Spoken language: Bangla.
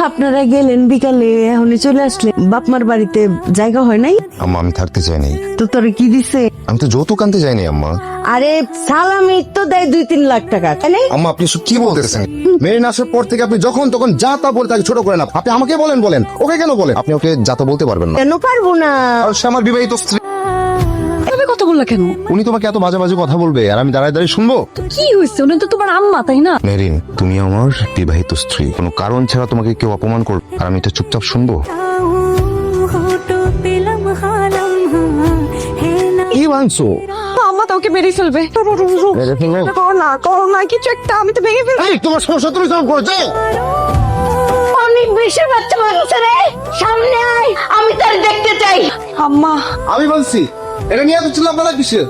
আপনারা গেলেন বিকালে, এখনই চলে আসলে। বাপমার বাড়িতে জায়গা হয় নাই? আম্মা আমি থাকতে চাই নাই। তো তোরে কি দিছে? আমি তো যৌতুক আনতে যাইনি আম্মা। আরে সালামি তো দেয় 2-3 লাখ টাকা, তাই না? আম্মা আপনি এসব কি বলতেছেন? মেরিন আসার পর থেকে আপনি যখন তখন যা তা বলে তাকে ছোট করেন। আপনি আমাকে বলেন ওকে কেন বলেন? আপনি ওকে যা তা বলতে পারবেন না। কেন পারবো না? আর সে আমার বিবাহিত স্ত্রী। এভাবে কথা বললা কেন? উনি তোমাকে এত বাজে বাজে কথা বলবে আর আমি দাঁড়ায় দাঁড়িয়ে শুনবো? কি হয়েছে? উনি তো তোমার আম্মা, তাই না? মেরিন তুমি আমার বিবাহিত স্ত্রী, কোনো কারণ ছাড়া তোমাকে কেউ অপমান করবে আর আমি এটা চুপচাপ শুনবো? কি ভাঙছো? আম্মা তো ওকে মেরে ফেলবে। মেরে ফেলবো? করো না কিছু একটা, আমি তো ভেঙে ফেলবো। এই তোমার সমস্যা তুমি সব করেছো। অনেক বেশি বাচ্চা মানুষ রে, সামনে আয়, আমি তার দেখতে চাই। আম্মা আমি বলছি এটা নিয়ে এত চিল্লাপাল্লা কিসের?